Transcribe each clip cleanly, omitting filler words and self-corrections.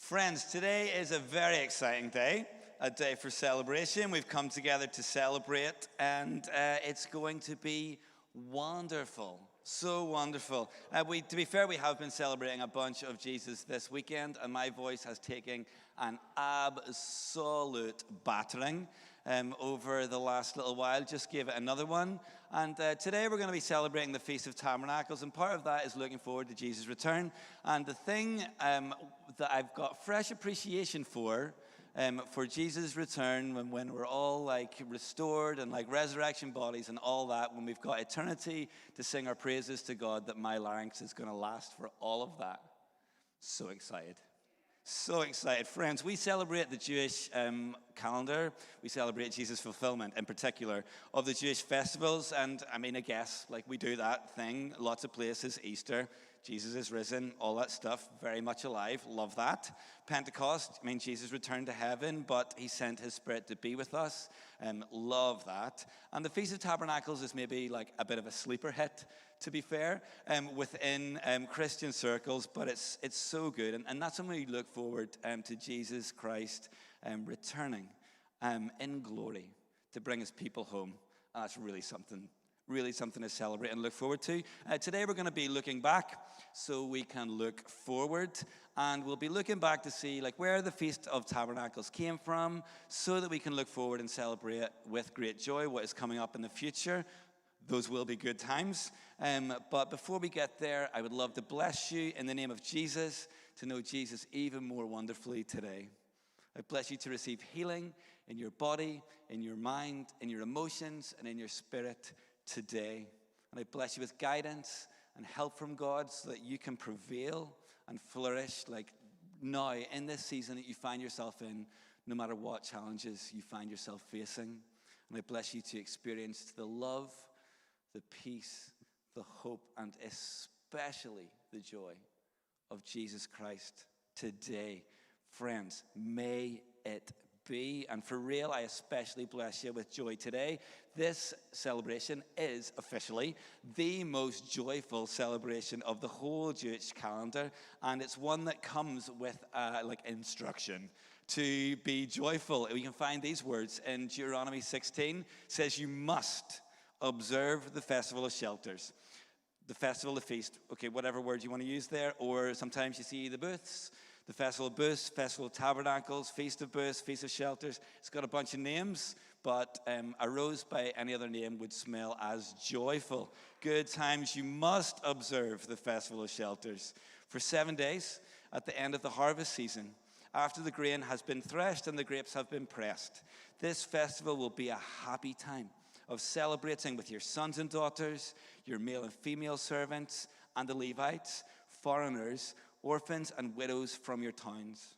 Friends, today is a very exciting day, a day for celebration. We've come together to celebrate, and it's going to be wonderful. So wonderful. To be fair, we have been celebrating a bunch of Jesus this weekend, and my voice has taken an absolute battering over the last little while. Just gave it another one. And today we're going to be celebrating the Feast of Tabernacles, and part of that is looking forward to Jesus' return. And the thing that I've got fresh appreciation for Jesus' return, when we're all like restored and like resurrection bodies and all that, when we've got eternity to sing our praises to God, that my larynx is going to last for all of that. So excited. So excited. Friends, we celebrate the Jewish calendar. We celebrate Jesus' fulfillment in particular of the Jewish festivals. And I mean, I guess, like we do that thing, lots of places, Easter, Jesus is risen, all that stuff, very much alive, love that. Pentecost, I mean, Jesus returned to heaven, but he sent his Spirit to be with us, love that. And the Feast of Tabernacles is maybe like a bit of a sleeper hit, to be fair, within Christian circles, but it's so good. And that's when we look forward to Jesus Christ returning in glory to bring his people home. And that's really something to celebrate and look forward to. Today we're going to be looking back so we can look forward, and we'll be looking back to see like where the Feast of Tabernacles came from so that we can look forward and celebrate with great joy what is coming up in the future. Those will be good times. But before we get there, I would love to bless you in the name of Jesus, to know Jesus even more wonderfully today. I bless you to receive healing in your body, in your mind, in your emotions, and in your spirit today. And I bless you with guidance and help from God so that you can prevail and flourish like now in this season that you find yourself in, no matter what challenges you find yourself facing. And I bless you to experience the love, the peace, the hope, and especially the joy of Jesus Christ today. Friends, may it be. And for real, I especially bless you with joy today. This celebration is officially the most joyful celebration of the whole Jewish calendar, and it's one that comes with like instruction to be joyful. We can find these words in Deuteronomy 16. It says you must observe the Festival of Shelters, the Festival of Feast, okay, whatever word you want to use there, or sometimes you see the booths, the Festival of Booths, Festival of Tabernacles, Feast of Booths, Feast of Shelters. It's got a bunch of names, but a rose by any other name would smell as joyful. Good times. You must observe the Festival of Shelters for 7 days at the end of the harvest season, after the grain has been threshed and the grapes have been pressed. This festival will be a happy time of celebrating with your sons and daughters, your male and female servants, and the Levites, foreigners, orphans, and widows from your towns.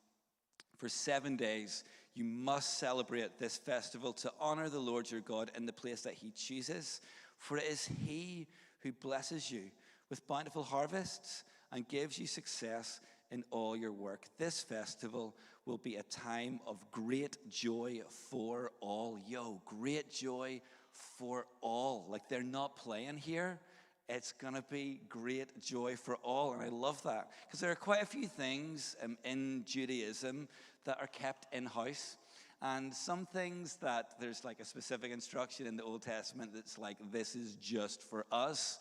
For 7 days, you must celebrate this festival to honor the Lord your God in the place that he chooses, for it is he who blesses you with bountiful harvests and gives you success in all your work. This festival will be a time of great joy for all. Great joy for all. Like they're not playing here. It's going to be great joy for all. And I love that because there are quite a few things in Judaism that are kept in-house. And some things that there's like a specific instruction in the Old Testament that's like, this is just for us.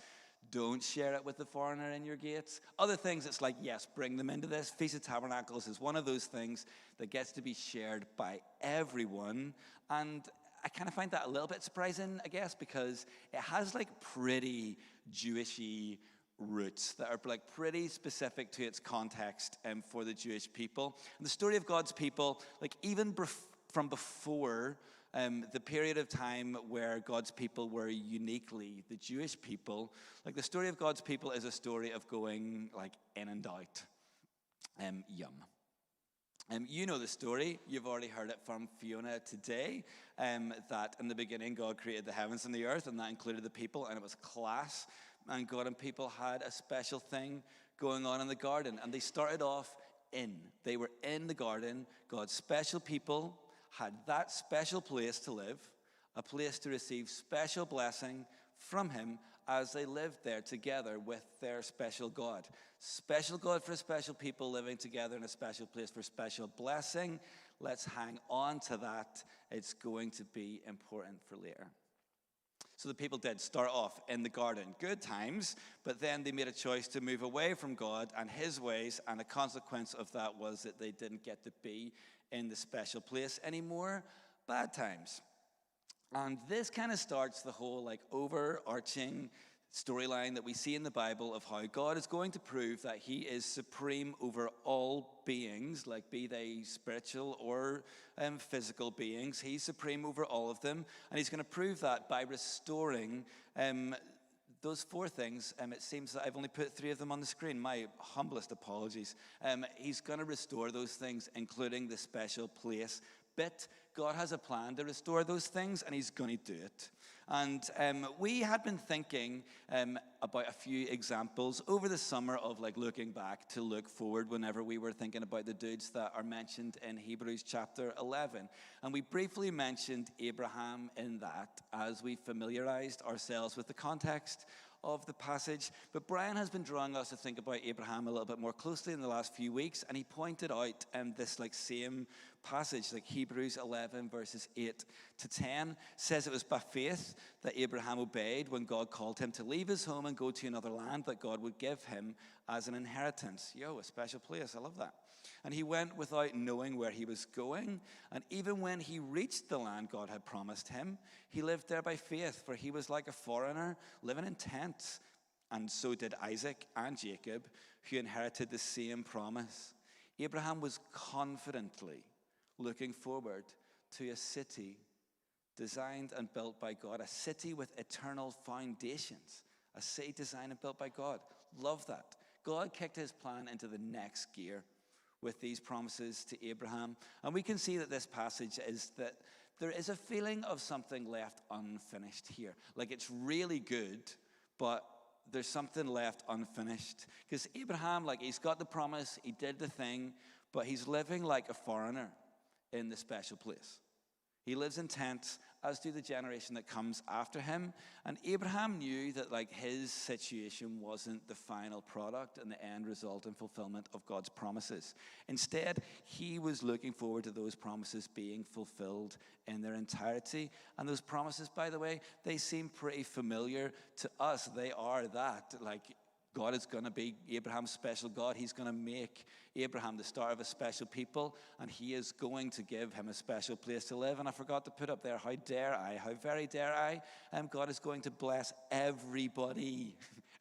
Don't share it with the foreigner in your gates. Other things, it's like, yes, bring them into this. Feast of Tabernacles is one of those things that gets to be shared by everyone. And I kind of find that a little bit surprising, I guess, because it has like pretty Jewishy roots that are like pretty specific to its context for the Jewish people. And the story of God's people, like even from before the period of time where God's people were uniquely the Jewish people, like the story of God's people is a story of going like in and out. You know the story. You've already heard it from Fiona today, that in the beginning God created the heavens and the earth, and that included the people, and it was class. And God and people had a special thing going on in the garden, and they started off they were in the garden. God's special people had that special place to live, a place to receive special blessing from him, as they lived there together with their special God. Special God for special people living together in a special place for special blessing. Let's hang on to that. It's going to be important for later. So the people did start off in the garden, good times, but then they made a choice to move away from God and his ways, and the consequence of that was that they didn't get to be in the special place anymore, bad times. And this kind of starts the whole overarching storyline that we see in the Bible of how God is going to prove that he is supreme over all beings, like be they spiritual or physical beings. He's supreme over all of them, and he's going to prove that by restoring those four things. It seems that I've only put 3 of them on the screen. My humblest apologies. He's going to restore those things, including the special place. But God has a plan to restore those things, and he's going to do it. And we had been thinking about a few examples over the summer of looking back to look forward whenever we were thinking about the dudes that are mentioned in Hebrews chapter 11. And we briefly mentioned Abraham in that as we familiarized ourselves with the context of the passage. But Brian has been drawing us to think about Abraham a little bit more closely in the last few weeks, and he pointed out this same passage, Hebrews 11 verses 8 to 10 says it was by faith that Abraham obeyed when God called him to leave his home and go to another land that God would give him as an inheritance. A special place. I love that. And he went without knowing where he was going. And even when he reached the land God had promised him, he lived there by faith, for he was like a foreigner living in tents. And so did Isaac and Jacob, who inherited the same promise. Abraham was confidently looking forward to a city designed and built by God, a city with eternal foundations, a city designed and built by God. Love that. God kicked his plan into the next gear with these promises to Abraham. And we can see that this passage is that there is a feeling of something left unfinished here. It's really good, but there's something left unfinished. Because Abraham, he's got the promise, he did the thing, but he's living like a foreigner in the special place. He lives in tents, as do the generation that comes after him. And Abraham knew that his situation wasn't the final product and the end result and fulfillment of God's promises. Instead, he was looking forward to those promises being fulfilled in their entirety. And those promises, by the way, they seem pretty familiar to us. They are that. God is going to be Abraham's special God. He's going to make Abraham the start of a special people, and he is going to give him a special place to live. And I forgot to put up there, how very dare I, God is going to bless everybody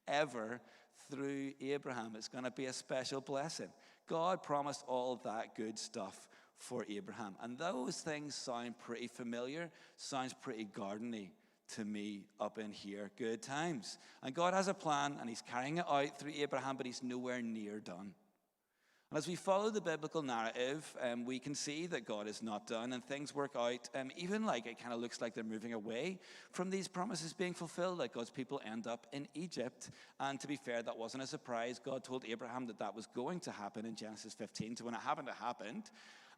ever through Abraham. It's going to be a special blessing. God promised all that good stuff for Abraham. And those things sound pretty familiar, sounds pretty gardeny to me up in here. Good times. And God has a plan, and he's carrying it out through Abraham, but he's nowhere near done. And as we follow the biblical narrative, we can see that God is not done, and things work out, even it kind of looks like they're moving away from these promises being fulfilled, God's people end up in Egypt. And to be fair, that wasn't a surprise. God told Abraham that that was going to happen in Genesis 15. So when it happened.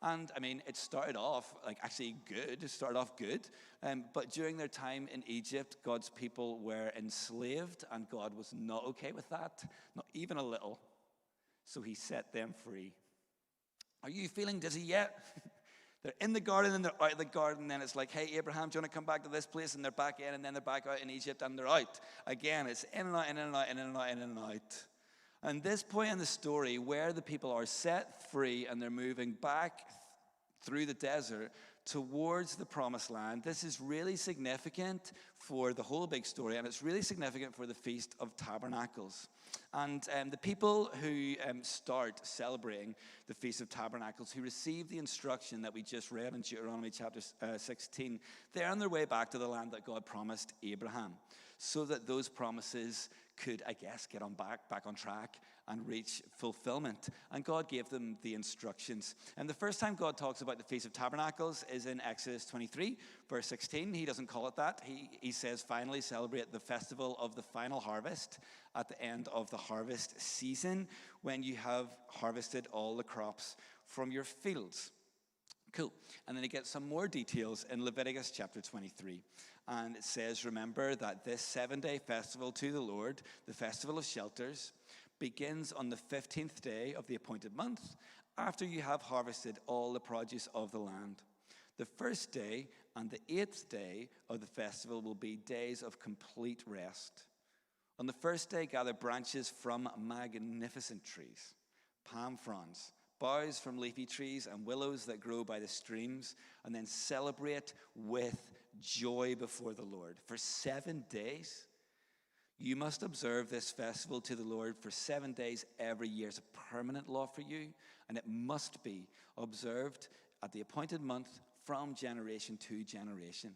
And it started off actually good. It started off good. But during their time in Egypt, God's people were enslaved, and God was not okay with that, not even a little. So he set them free. Are you feeling dizzy yet? They're in the garden and they're out of the garden. Then it's hey, Abraham, do you want to come back to this place? And they're back in, and then they're back out in Egypt, and they're out. Again, it's in and out, in and out, in and out, in and out. And this point in the story where the people are set free and they're moving back through the desert towards the promised land, this is really significant for the whole big story, and it's really significant for the Feast of Tabernacles. And the people who start celebrating the Feast of Tabernacles, who receive the instruction that we just read in Deuteronomy chapter 16, they're on their way back to the land that God promised Abraham, so that those promises could, get back on track and reach fulfillment. And God gave them the instructions. And the first time God talks about the Feast of Tabernacles is in Exodus 23, verse 16. He doesn't call it that. He says, finally celebrate the festival of the final harvest at the end of the harvest season, when you have harvested all the crops from your fields. Cool. And then you get some more details in Leviticus chapter 23. And it says, remember that this 7-day festival to the Lord, the festival of shelters, begins on the 15th day of the appointed month, after you have harvested all the produce of the land. The first day and the 8th day of the festival will be days of complete rest. On the first day, gather branches from magnificent trees, palm fronds, boughs from leafy trees, and willows that grow by the streams, and then celebrate with joy before the Lord. For 7 days, you must observe this festival to the Lord for 7 days every year. It's a permanent law for you, and it must be observed at the appointed month from generation to generation.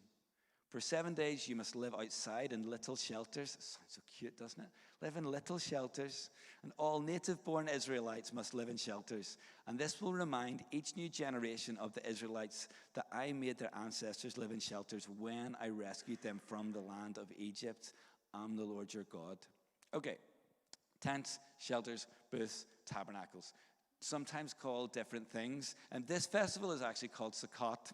For 7 days, you must live outside in little shelters. It sounds so cute, doesn't it? Live in little shelters. And all native-born Israelites must live in shelters. And this will remind each new generation of the Israelites that I made their ancestors live in shelters when I rescued them from the land of Egypt. I'm the Lord your God. Okay, tents, shelters, booths, tabernacles. Sometimes called different things. And this festival is actually called Sukkot.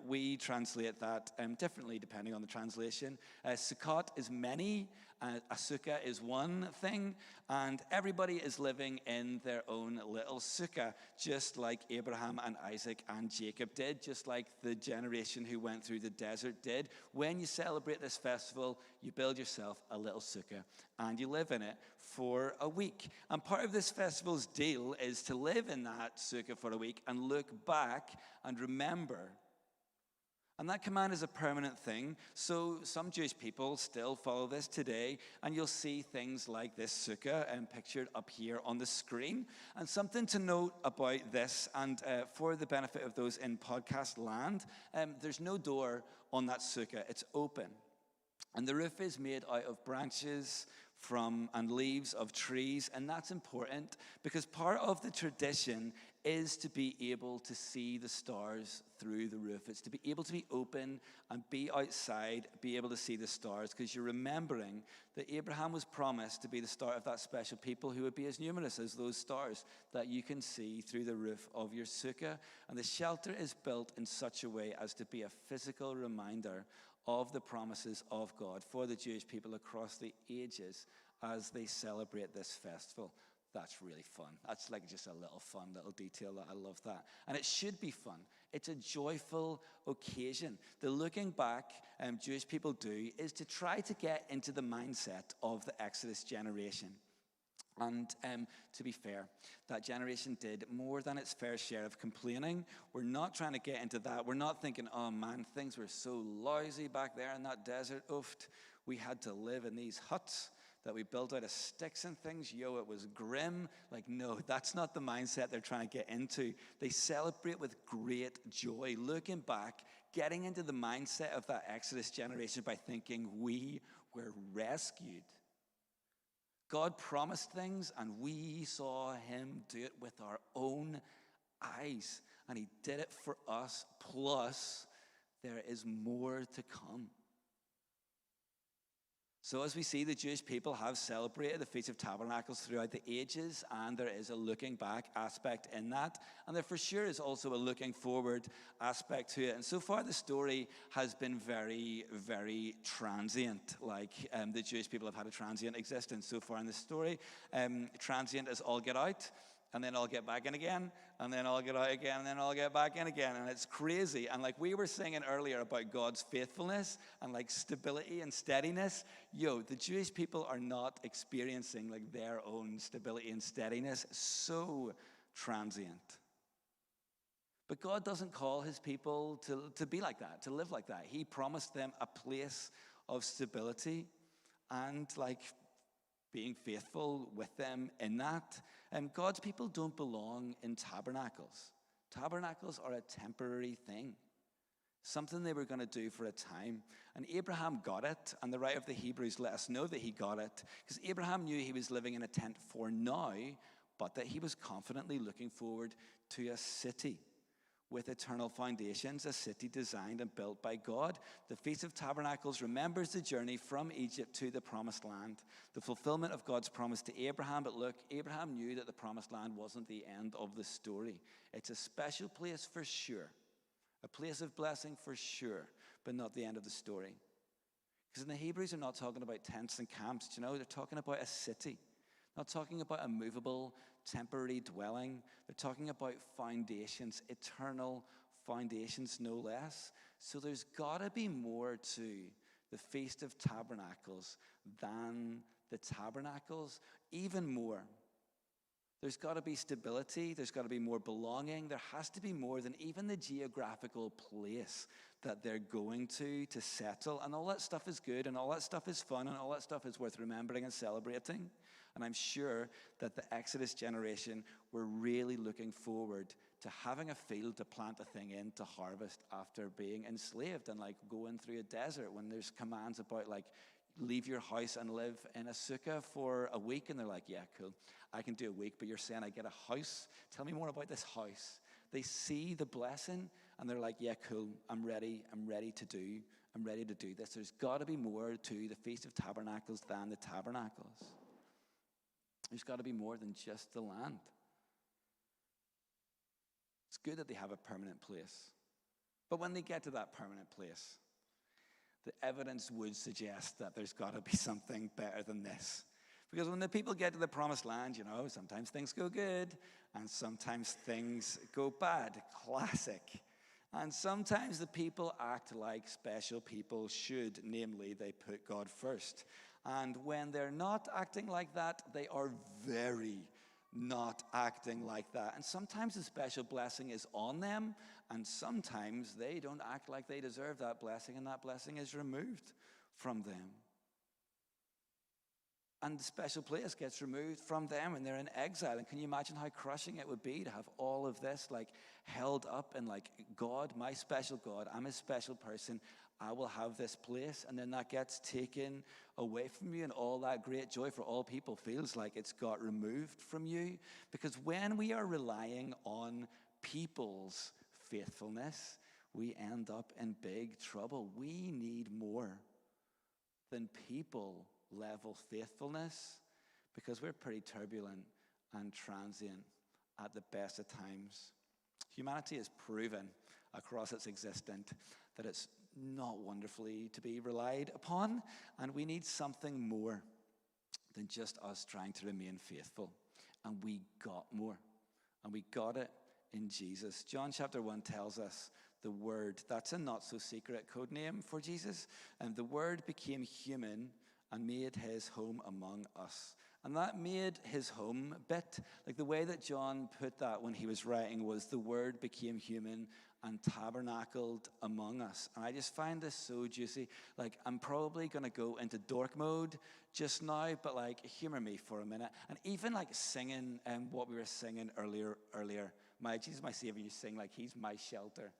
We translate that differently depending on the translation. Sukkot is many, a sukkah is one thing, and everybody is living in their own little sukkah, just like Abraham and Isaac and Jacob did, just like the generation who went through the desert did. When you celebrate this festival, you build yourself a little sukkah, and you live in it for a week. And part of this festival's deal is to live in that sukkah for a week and look back and remember. And that command is a permanent thing, so some Jewish people still follow this today, and you'll see things like this sukkah pictured up here on the screen. And something to note about this, and for the benefit of those in podcast land, there's no door on that sukkah. It's open. And the roof is made out of branches and leaves of trees, and that's important because part of the tradition is to be able to see the stars through the roof. It's to be able to be open and be outside, be able to see the stars, because you're remembering that Abraham was promised to be the start of that special people who would be as numerous as those stars that you can see through the roof of your sukkah. And the shelter is built in such a way as to be a physical reminder of the promises of God for the Jewish people across the ages as they celebrate this festival. That's really fun. That's like just a little fun little detail that I love that. And it should be fun. It's a joyful occasion. The looking back Jewish people do is to try to get into the mindset of the Exodus generation. And to be fair, that generation did more than its fair share of complaining. We're not trying to get into that. We're not thinking, oh man, things were so lousy back there in that desert. Oof, we had to live in these huts that we built out of sticks and things. Yo, it was grim. Like, no, that's not the mindset they're trying to get into. They celebrate with great joy, looking back, getting into the mindset of that Exodus generation by thinking we were rescued. God promised things, and we saw him do it with our own eyes. And he did it for us, plus there is more to come. So as we see, the Jewish people have celebrated the Feast of Tabernacles throughout the ages, and there is a looking back aspect in that. And there for sure is also a looking forward aspect to it. And so far the story has been very, very transient. Like the Jewish people have had a transient existence so far in the story. Transient as all get out, and then I'll get back in again, and then I'll get out again, and then I'll get back in again. And it's crazy. And like we were singing earlier about God's faithfulness and like stability and steadiness, the Jewish people are not experiencing like their own stability and steadiness. So transient. But God doesn't call his people to be like that, to live like that. He promised them a place of stability and like being faithful with them in that. And God's people don't belong in tabernacles. Tabernacles are a temporary thing, something they were going to do for a time. And Abraham got it, and the writer of the Hebrews let us know that he got it, because Abraham knew he was living in a tent for now, but that he was confidently looking forward to a city with eternal foundations, a city designed and built by God. The Feast of Tabernacles remembers the journey from Egypt to the Promised Land, the fulfillment of God's promise to Abraham. But look, Abraham knew that the Promised Land wasn't the end of the story. It's a special place for sure, a place of blessing for sure, but not the end of the story. Because the Hebrews are not talking about tents and camps, they're talking about a city. Not talking about a movable, temporary dwelling. They're talking about foundations, eternal foundations, no less. So there's got to be more to the Feast of Tabernacles than the tabernacles, even more. There's got to be stability. There's got to be more belonging. There has to be more than even the geographical place that they're going to settle. And all that stuff is good, and all that stuff is fun, and all that stuff is worth remembering and celebrating. And I'm sure that the Exodus generation were really looking forward to having a field to plant a thing in to harvest after being enslaved and going through a desert when there's commands about leave your house and live in a sukkah for a week. And they're like, yeah, cool. I can do a week, but you're saying I get a house? Tell me more about this house. They see the blessing and they're like, yeah, cool. I'm ready to do this. There's got to be more to the Feast of Tabernacles than the tabernacles. There's got to be more than just the land. It's good that they have a permanent place. But when they get to that permanent place, the evidence would suggest that there's got to be something better than this. Because when the people get to the Promised Land, sometimes things go good and sometimes things go bad. Classic. And sometimes the people act like special people should, namely they put God first. And when they're not acting like that, they are very not acting like that. And sometimes the special blessing is on them, and sometimes they don't act like they deserve that blessing, and that blessing is removed from them. And the special place gets removed from them, and they're in exile. And can you imagine how crushing it would be to have all of this held up and God, my special God, I'm a special person, I will have this place, and then that gets taken away from you, and all that great joy for all people feels like it's got removed from you. Because when we are relying on people's faithfulness, we end up in big trouble. We need more than people level faithfulness, because we're pretty turbulent and transient at the best of times. Humanity has proven across its existence that it's not wonderfully to be relied upon, and we need something more than just us trying to remain faithful. And we got more, and we got it in Jesus. John chapter 1 tells us the Word, that's a not-so-secret code name for Jesus, and the Word became human and made his home among us. And that made his home bit, the way that John put that when he was writing was the Word became human and tabernacled among us. And I just find this so juicy. I'm probably going to go into dork mode just now, but humor me for a minute. And even singing what we were singing earlier, my Jesus, my Savior, you sing he's my shelter.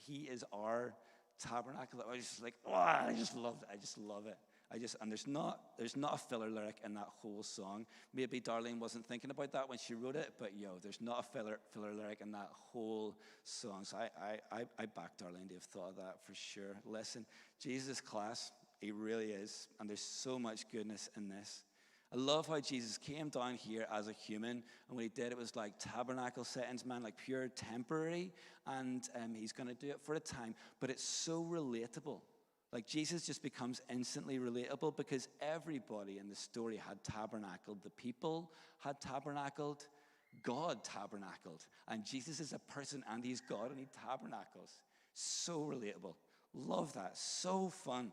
He is our tabernacle. I was just I just love it. And there's not a filler lyric in that whole song. Maybe Darlene wasn't thinking about that when she wrote it, but there's not a filler lyric in that whole song. So I back Darlene to have thought of that for sure. Listen, Jesus class, he really is, and there's so much goodness in this. I love how Jesus came down here as a human, and when he did, it was tabernacle settings, man, pure temporary, and he's going to do it for a time, but it's so relatable. Jesus just becomes instantly relatable because everybody in the story had tabernacled. The people had tabernacled. God tabernacled. And Jesus is a person and he's God and he tabernacles. So relatable. Love that. So fun.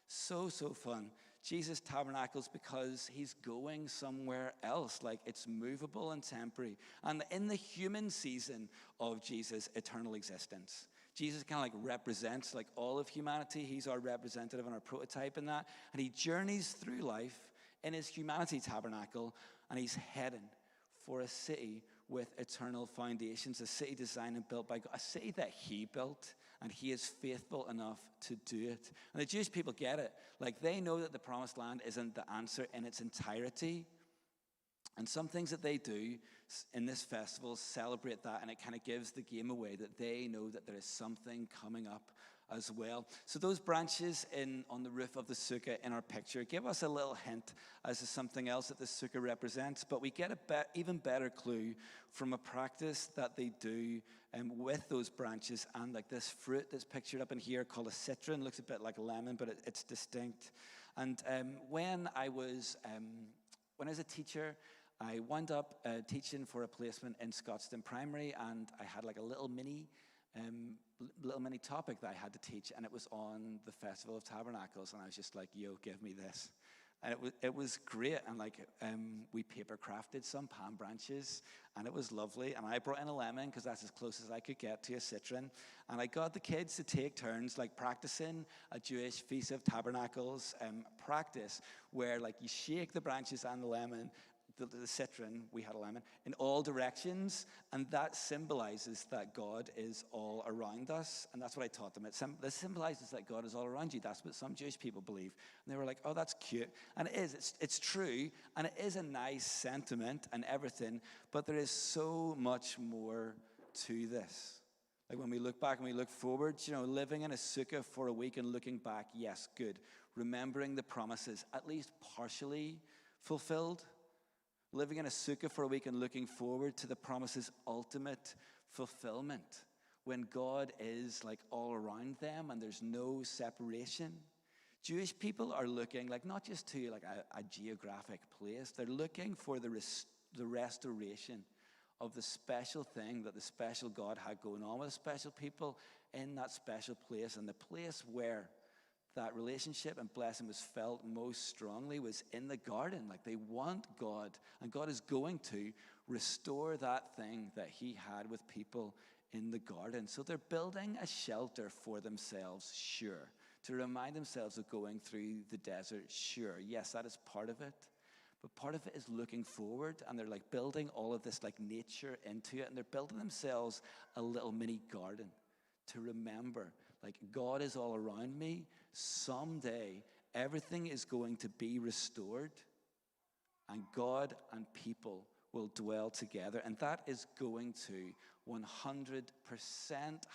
So fun. Jesus tabernacles because he's going somewhere else. It's movable and temporary. And in the human season of Jesus' eternal existence, Jesus kind of represents all of humanity. He's our representative and our prototype in that. And he journeys through life in his humanity tabernacle, and he's heading for a city with eternal foundations, a city designed and built by God, a city that he built, and he is faithful enough to do it. And the Jewish people get it. They know that the Promised Land isn't the answer in its entirety, And some things that they do in this festival celebrate that, and it kind of gives the game away that they know that there is something coming up as well. So those branches on the roof of the sukkah in our picture give us a little hint as to something else that the sukkah represents, but we get a even better clue from a practice that they do with those branches and like this fruit that's pictured up in here called a citron. Looks a bit like a lemon, but it's distinct. And when I was a teacher, I wound up teaching for a placement in Scotstoun Primary, and I had like a little mini topic that I had to teach, and it was on the Festival of Tabernacles, and I was just like, yo, give me this. And it was great, and like we paper crafted some palm branches, and it was lovely, and I brought in a lemon because that's as close as I could get to a citron, and I got the kids to take turns like practicing a Jewish Feast of Tabernacles practice where like you shake the branches and the lemon, the citron, we had a lemon, in all directions, and that symbolizes that God is all around us, and that's what I taught them. This symbolizes that God is all around you. That's what some Jewish people believe, and they were like, oh, that's cute, and it is, it's true, and it is a nice sentiment and everything, but there is so much more to this. Like when we look back and we look forward, living in a sukkah for a week and looking back, yes, good. Remembering the promises, at least partially fulfilled. Living in a sukkah for a week and looking forward to the promise's ultimate fulfillment when God is like all around them and there's no separation. Jewish people are looking like not just to like a geographic place, they're looking for the restoration of the special thing that the special God had going on with the special people in that special place, and the place where that relationship and blessing was felt most strongly was in the garden. Like they want God, and God is going to restore that thing that he had with people in the garden. So they're building a shelter for themselves, sure. To remind themselves of going through the desert, sure. Yes, that is part of it. But part of it is looking forward, and they're like building all of this like nature into it, and they're building themselves a little mini garden to remember, like God is all around me. Someday, everything is going to be restored, and God and people will dwell together. And that is going to 100%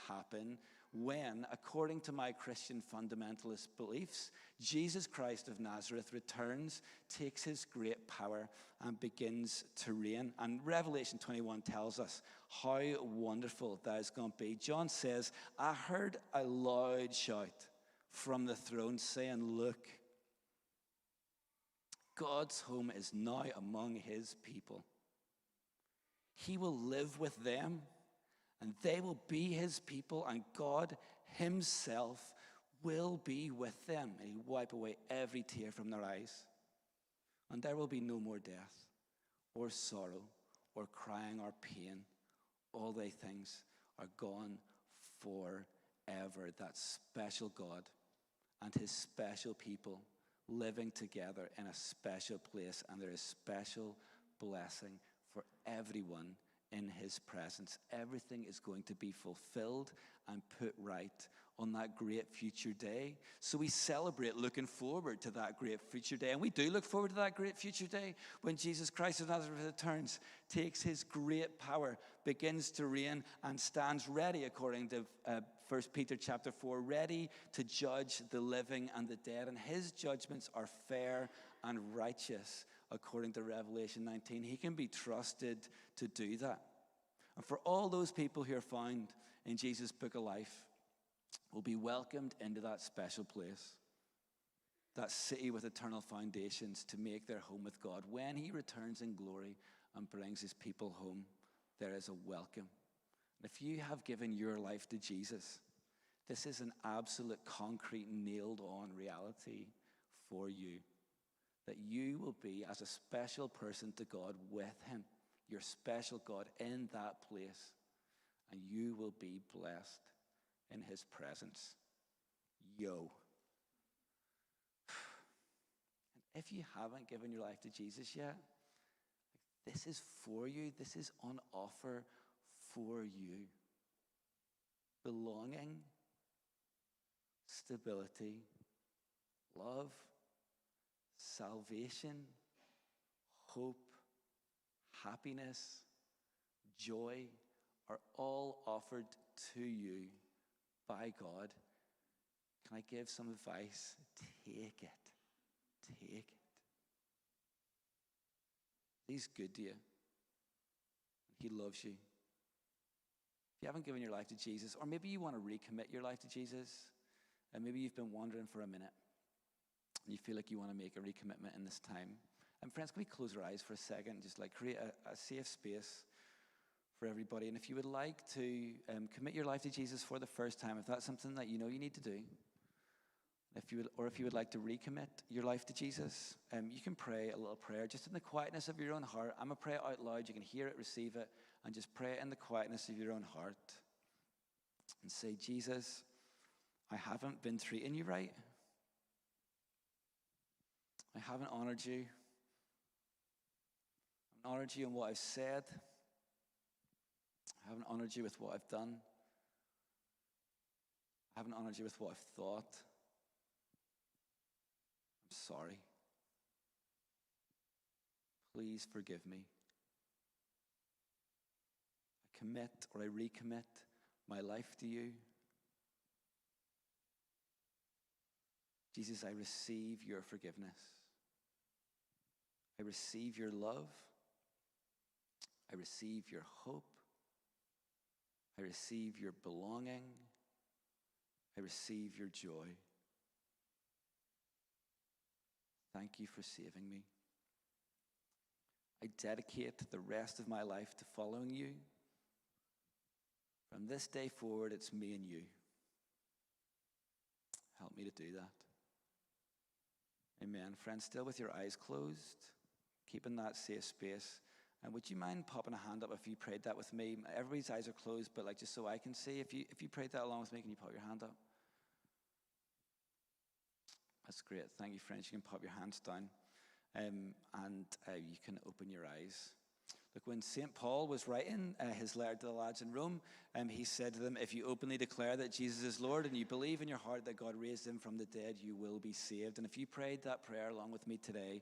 happen when, according to my Christian fundamentalist beliefs, Jesus Christ of Nazareth returns, takes his great power, and begins to reign. And Revelation 21 tells us how wonderful that is going to be. John says, I heard a loud shout from the throne saying, look, God's home is now among his people. He will live with them, and they will be his people, and God himself will be with them, and he'll wipe away every tear from their eyes. And there will be no more death, or sorrow, or crying, or pain. All these things are gone forever. That special God and his special people living together in a special place, and there is special blessing for everyone in his presence. Everything is going to be fulfilled and put right on that great future day. So we celebrate looking forward to that great future day. And we do look forward to that great future day when Jesus Christ of Nazareth returns, takes his great power, begins to reign, and stands ready, according to 1 Peter chapter 4, ready to judge the living and the dead. And his judgments are fair and righteous, according to Revelation 19. He can be trusted to do that. And for all those people who are found in Jesus' book of life, will be welcomed into that special place, that city with eternal foundations, to make their home with God. When he returns in glory and brings his people home, there is a welcome. And if you have given your life to Jesus, this is an absolute, concrete, nailed-on reality for you. That you will be, as a special person to God, with him, your special God, in that place. And you will be blessed in his presence. Yo. And if you haven't given your life to Jesus yet, this is for you. This is on offer for you. Belonging, stability, love, salvation, hope, happiness, joy are all offered to you by God. Can I give some advice? Take it. Take it. He's good to you. He loves you. If you haven't given your life to Jesus, or maybe you want to recommit your life to Jesus, and maybe you've been wandering for a minute, and you feel like you want to make a recommitment in this time. And friends, can we close our eyes for a second, just like create a safe space for everybody? And if you would like to commit your life to Jesus for the first time, if that's something that you know you need to do, if you would like to recommit your life to Jesus, you can pray a little prayer just in the quietness of your own heart. I'm going to pray it out loud. You can hear it, receive it, and just pray it in the quietness of your own heart. And say, Jesus, I haven't been treating you right. I haven't honored you. I haven't honored you in what I've said. I haven't honored you with what I've done. I haven't honored you with what I've thought. I'm sorry. Please forgive me. I commit or I recommit my life to you. Jesus, I receive your forgiveness. I receive your love. I receive your hope. I receive your belonging. I receive your joy. Thank you for saving me. I dedicate the rest of my life to following you. From this day forward, it's me and you. Help me to do that. Amen. Friends, still with your eyes closed, keeping that safe space. And would you mind popping a hand up if you prayed that with me? Everybody's eyes are closed, but like just so I can see. If you prayed that along with me, can you pop your hand up? That's great. Thank you, friends. You can pop your hands down. And you can open your eyes. Look, when St. Paul was writing his letter to the lads in Rome, he said to them, if you openly declare that Jesus is Lord and you believe in your heart that God raised him from the dead, you will be saved. And if you prayed that prayer along with me today,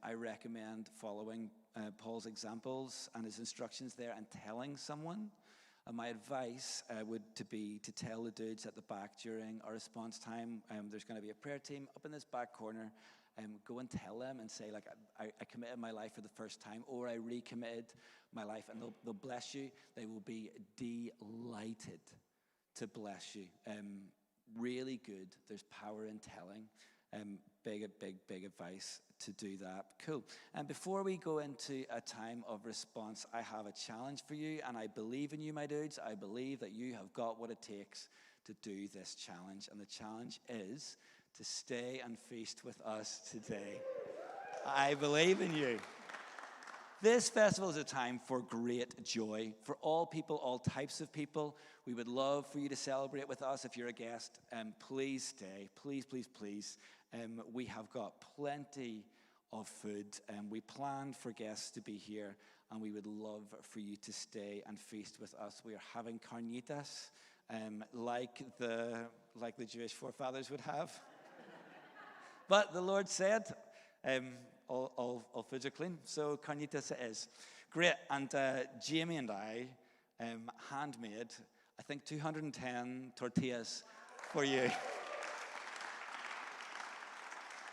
I recommend following Paul's examples and his instructions there and telling someone. And my advice would be to tell the dudes at the back during our response time. There's going to be a prayer team up in this back corner. Go and tell them and say, like, I committed my life for the first time, or I recommitted my life, and they'll bless you. They will be delighted to bless you. Really good. There's power in telling. Big advice to do that. Cool. And before we go into a time of response, I have a challenge for you, and I believe in you, my dudes. I believe that you have got what it takes to do this challenge, and the challenge is to stay and feast with us today. I believe in you. This festival is a time for great joy for all people, all types of people. We would love for you to celebrate with us. If you're a guest, please stay. Please. We have got plenty of food. We planned for guests to be here, and we would love for you to stay and feast with us. We are having carnitas, like the Jewish forefathers would have. But the Lord said, all foods are clean, so carnitas it is. Great, and Jamie and I handmade, I think, 210 tortillas for you.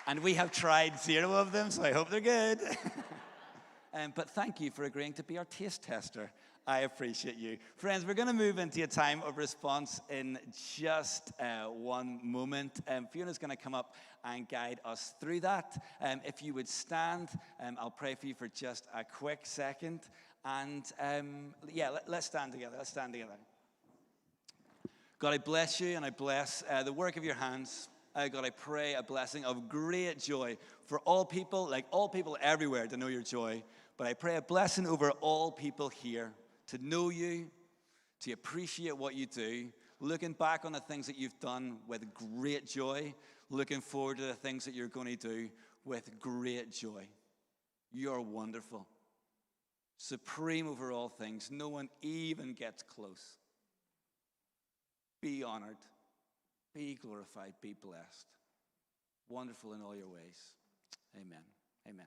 And we have tried 0 of them, so I hope they're good. But thank you for agreeing to be our taste tester. I appreciate you. Friends, we're going to move into a time of response in just one moment. Fiona's going to come up and guide us through that. If you would stand, I'll pray for you for just a quick second. And let's stand together. God, I bless you, and I bless the work of your hands. God, I pray a blessing of great joy for all people, like all people everywhere, to know your joy. But I pray a blessing over all people here to know you, to appreciate what you do, looking back on the things that you've done with great joy, looking forward to the things that you're going to do with great joy. You're wonderful, supreme over all things. No one even gets close. Be honored, be glorified, be blessed. Wonderful in all your ways. Amen. Amen.